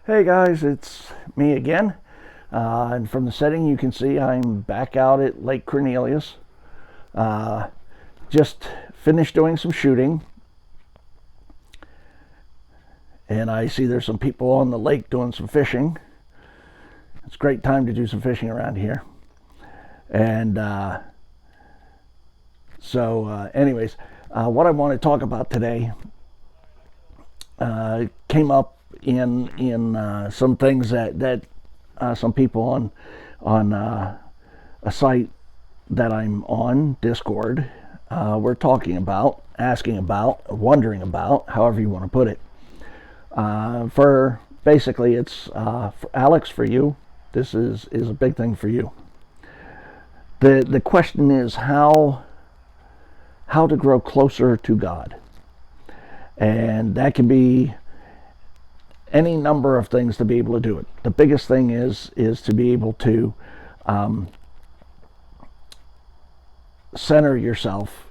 Hey guys, it's me again. And from the setting, you can see I'm back out at Lake Cornelius. Uh, just finished doing some shooting, and I see there's some people on the lake doing some fishing. It's a great time to do some fishing around here. And anyways, what I want to talk about today came up in some things that some people on a site that I'm on, Discord, we're talking about, asking about, wondering about, however you want to put it. For basically, it's for Alex, for you. This is a big thing for you. The question is how to grow closer to God, and that can be any number of things to be able to do it. The biggest thing is to be able to center yourself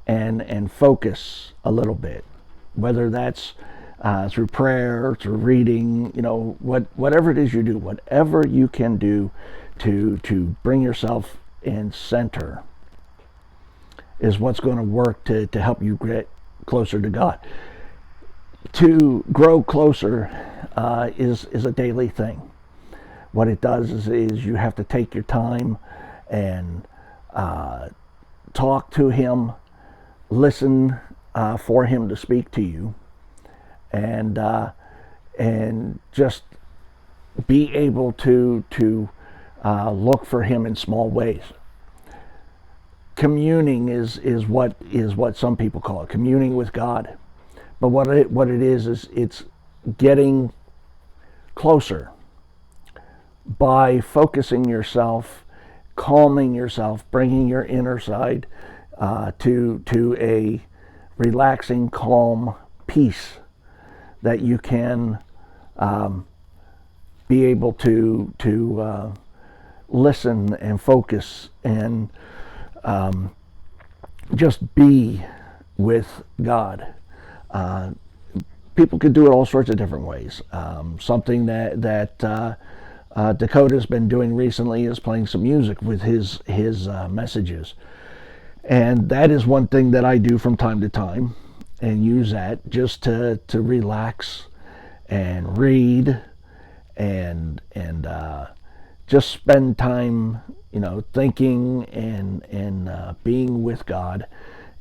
and focus a little bit, whether that's through prayer, through reading, whatever it is you do, whatever you can do to bring yourself in center is what's going to work to help you get closer to God. To grow closer is a daily thing. What it does is you have to take your time and talk to Him, listen for Him to speak to you, and just be able to look for Him in small ways. Communing is what some people call it, communing with God. But what it is it's getting closer by focusing yourself, calming yourself, bringing your inner side to a relaxing, calm peace that you can be able to listen and focus and just be with God. People could do it all sorts of different ways. Something that Dakota's been doing recently is playing some music with his messages, and that is one thing that I do from time to time, and use that just to relax and read and just spend time, thinking and being with God,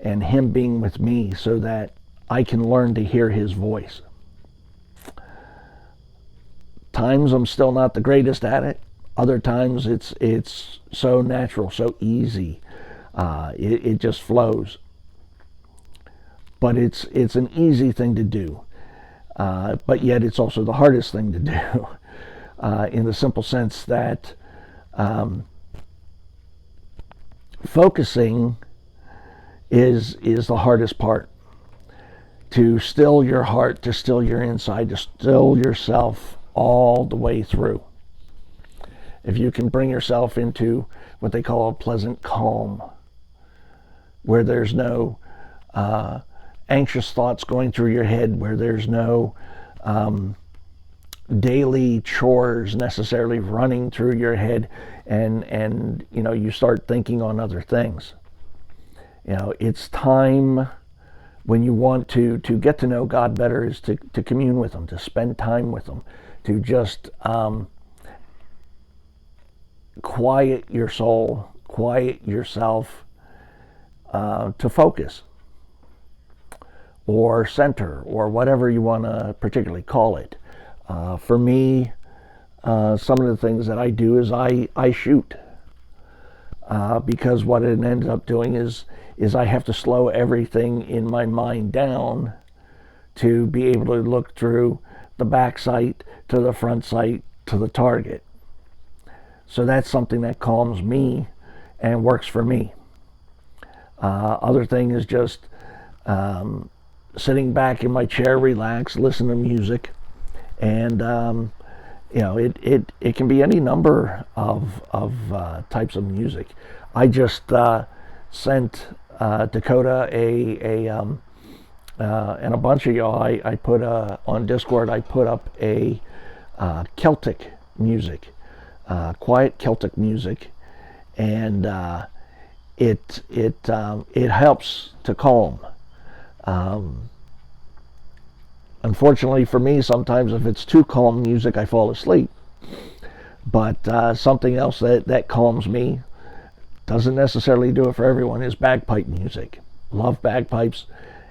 and Him being with me, so that I can learn to hear His voice. Times I'm still not the greatest at it. Other times it's so natural, so easy. It just flows. But it's an easy thing to do. But yet it's also the hardest thing to do, in the simple sense that focusing is the hardest part. To still your heart, to still your inside, to still yourself all the way through. If you can bring yourself into what they call a pleasant calm, where there's no anxious thoughts going through your head, where there's no daily chores necessarily running through your head, and you start thinking on other things. It's time, when you want to get to know God better, is to commune with Him, to spend time with Him, to just quiet your soul, quiet yourself, to focus or center, or whatever you want to particularly call it. For me, some of the things that I do is I shoot, because what it ends up doing is I have to slow everything in my mind down to be able to look through the back sight to the front sight to the target. So that's something that calms me and works for me. Other thing is just sitting back in my chair, relax, listen to music, and it can be any number of types of music. I just sent Dakota and a bunch of y'all. I put on Discord. I put up a Celtic music, quiet Celtic music, and it helps to calm. Unfortunately for me, sometimes if it's too calm music, I fall asleep. But something else that calms me, doesn't necessarily do it for everyone, is bagpipe music. Love bagpipes.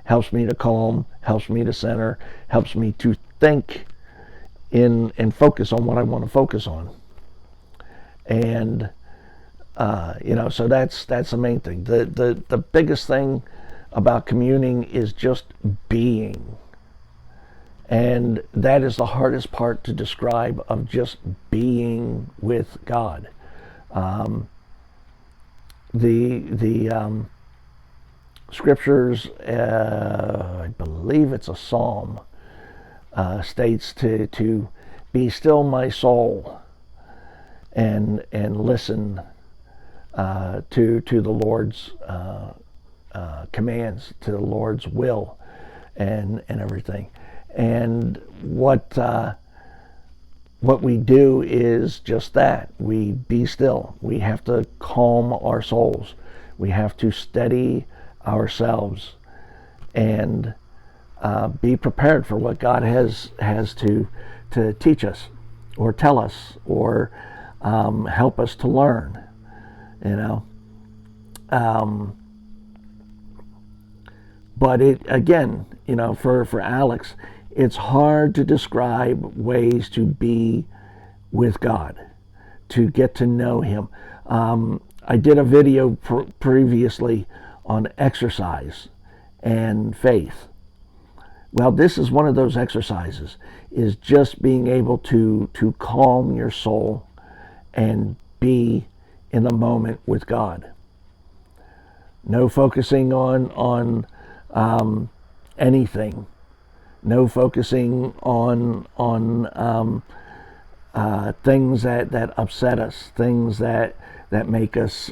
Helps me to calm, helps me to center, helps me to think in and focus on what I want to focus on. And so that's the main thing. The biggest thing about communing is just being. And that is the hardest part to describe, of just being with God. The scriptures, I believe it's a psalm, states to be still my soul and listen to the Lord's commands, to the Lord's will, and everything. And what we do is just that. We be still. We have to calm our souls. We have to steady ourselves and be prepared for what God has to teach us, or tell us, or help us to learn. But it, again, for Alex, it's hard to describe ways to be with God, to get to know Him. I did a video previously on exercise and faith. Well, this is one of those exercises, is just being able to calm your soul and be in the moment with God. No focusing on anything. No focusing on things that upset us, things that make us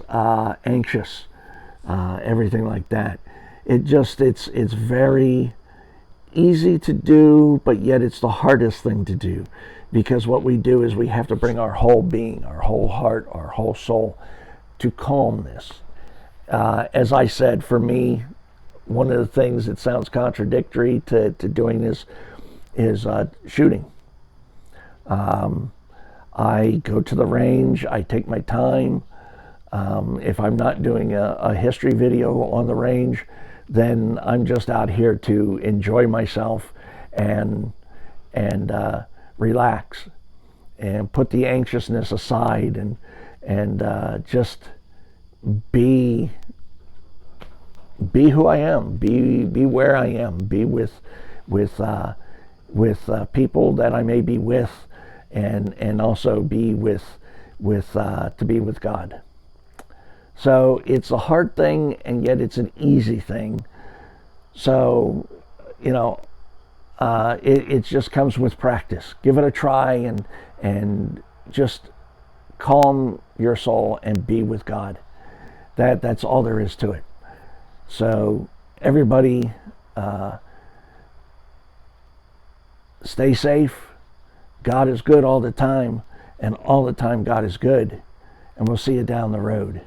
anxious, everything like that. It's very easy to do, but yet it's the hardest thing to do, because what we do is we have to bring our whole being, our whole heart, our whole soul to calm this. As I said, for me, one of the things that sounds contradictory to doing this is shooting. I go to the range, I take my time. If I'm not doing a history video on the range, then I'm just out here to enjoy myself and relax and put the anxiousness aside and just be who I am, be where I am, be with people that I may be with, and also be to be with God. So it's a hard thing, and yet it's an easy thing. So, it just comes with practice. Give it a try and just calm your soul and be with God. That's all there is to it. So everybody, stay safe. God is good all the time, and all the time God is good. And we'll see you down the road.